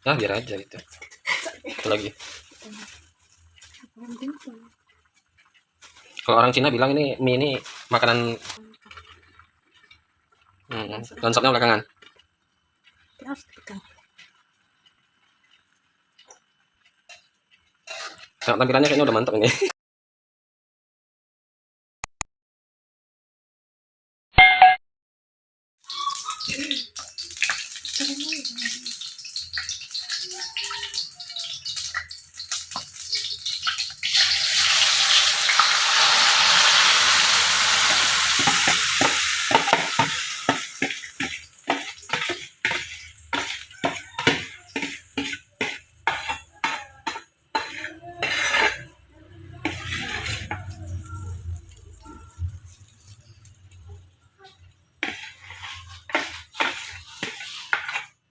Nah, biar aja gitu. Itu lagi. Kalau orang Cina bilang ini mie ini makanan. Konsepnya belakangan. Nah, tampilannya kayaknya udah mantap ini.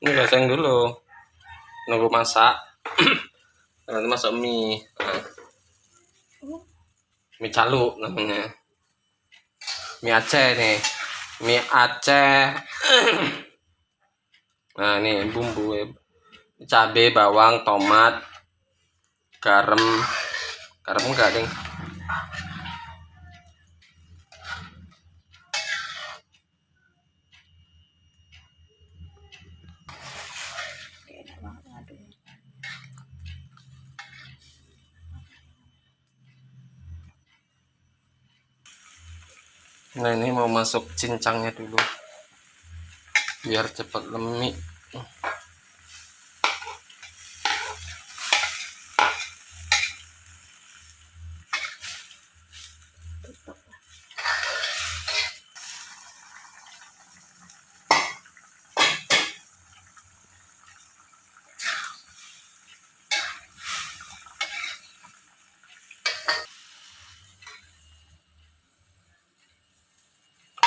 Ini baseng dulu, nunggu masak. Nanti masak mie. Mie calu namanya. Mie Aceh nih. Mie Aceh. Nah, ini bumbu. Cabai, bawang, tomat, garam. Garam enggak, Ding. Nah, ini mau masuk cincangnya dulu biar cepat lemik.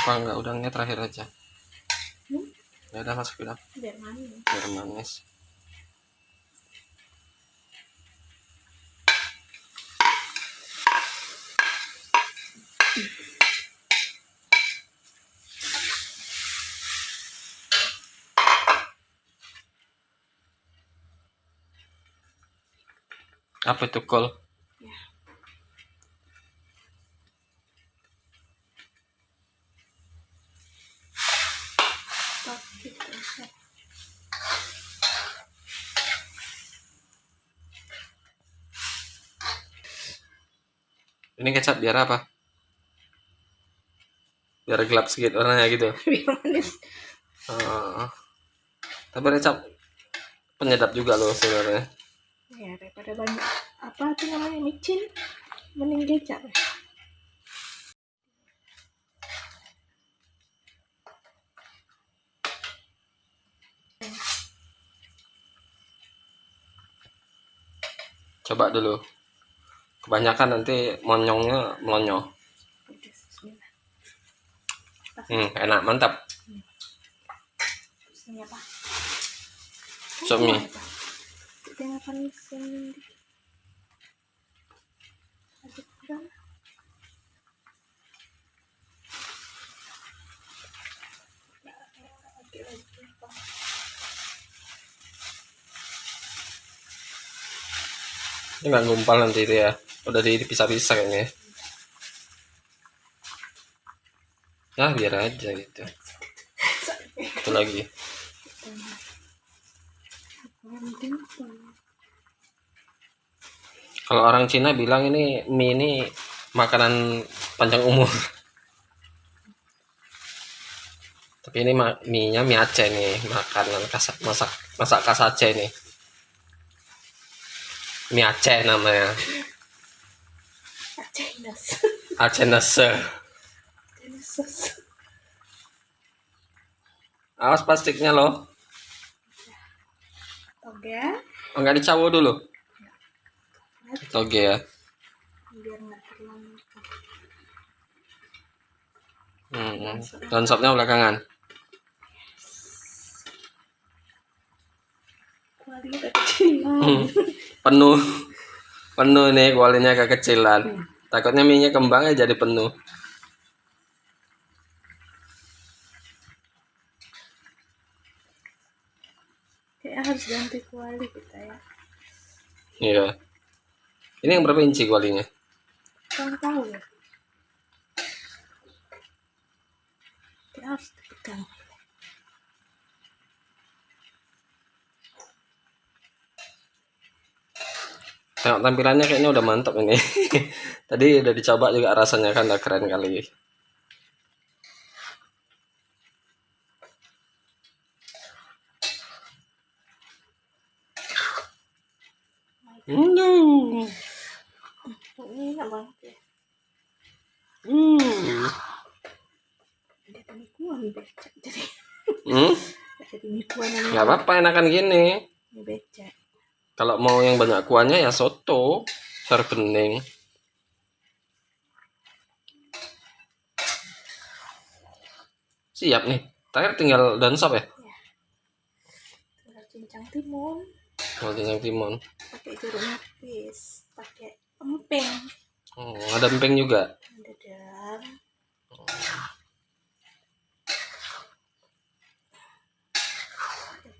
Apa enggak udangnya terakhir aja? Ya udah, masukin apa? Biar manis. Apa itu kol? Ini kecap biar apa? Biar gelap sedikit warnanya gitu. Biar manis. Tapi kecap penyedap juga loh sebenarnya. Ya, daripada banyak apa tuh namanya micin, mending kecap. Coba dulu. Kebanyakan nanti monyongnya melonyoh. Enak, mantap. Ini apa? Sop mie. Tengah panis ini. Ini nggak gumpal nanti itu ya. Udah dipisah-pisah kayaknya. Ya biar aja gitu. Itu lagi. Kalau orang Cina bilang ini mie ini makanan panjang umur. Tapi ini mie-nya mie Aceh nih, makanan masak khas Aceh nih. Mie Aceh namanya. Aceh Nase. Awas plastiknya loh. Oke. Enggak dicawo dulu. Oke ya. Biar nggak terlalu. Konsepnya belakangan. Kualinya kekecilan. Penuh nih, kualinya kekecilan. Takutnya mie-nya kembangnya jadi penuh. Kayak harus ganti kuali kita ya. Iya. Ini yang berapa inci kualinya? Kurang tahu ya. Kayak harus dipegang. Tengok tampilannya kayaknya udah mantap ini. Tadi udah dicoba juga rasanya kan udah keren kali. Ini enak banget ya. Ada penipuan becak jadi. Ada penipuan namanya. Nggak apa-apa, enakan gini. Ini becak. Kalau mau yang banyak kuahnya ya soto, sayur bening. Siap nih. Terakhir tinggal daun sop ya? Tinggal cincang timun. Mau cincang timun. Pakai jeruk nipis. Pakai emping. Oh, ada emping juga. Ada dan.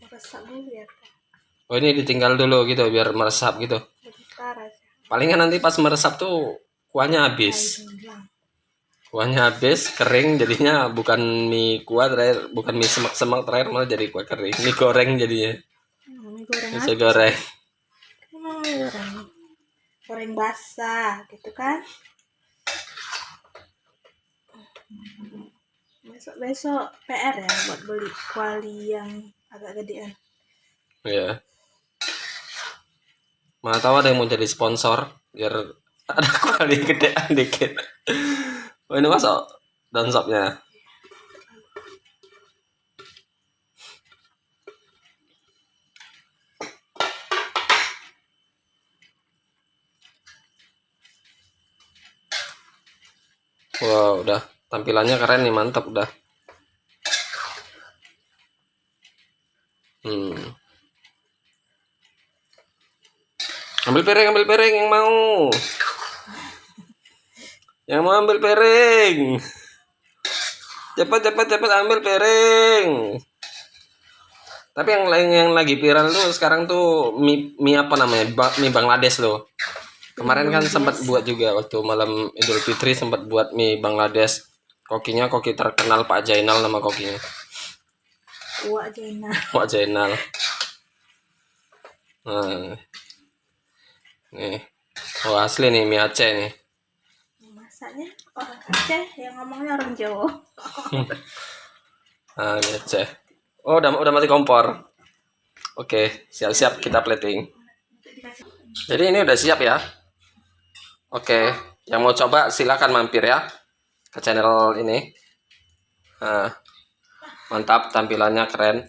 Meresap dulu ya. Oh, ini ditinggal dulu gitu biar meresap gitu. Lebih parah sih. Palingan nanti pas meresap tuh kuahnya habis. Kuahnya habis, kering jadinya bukan mie kuah terakhir, bukan mie semak-semak terakhir malah jadi kuah kering. Mie goreng jadinya. Mie goreng Bisa aja. goreng. Emang goreng. Goreng basah gitu kan. Besok PR ya buat beli kuali yang agak gedean. Iya. Mana tahu ada yang mau jadi sponsor biar ada kuali gedean dikit. Oh, ini masuk daun sopnya. Wow, udah tampilannya keren nih, mantap udah. Ambil piring yang mau. Yang mau ambil piring. Cepat ambil piring. Tapi yang lagi viral tuh sekarang tuh mie apa namanya? Mie Bangladesh loh. Kemarin kan sempat buat juga waktu malam Idul Fitri, sempat buat mie Bangladesh. Kokinya koki terkenal Pak Jainal, nama kokinya. Wak Jainal. Wak Jainal. Nah. Nih. Oh, asli nih mie Aceh nih. Masaknya orang Aceh, yang ngomongnya orang Jawa. Ah, mie Aceh. Oh, udah mati kompor. Oke, siap-siap kita plating. Jadi ini udah siap ya. Oke, yang mau coba silakan mampir ya ke channel ini. Nah, mantap, tampilannya keren.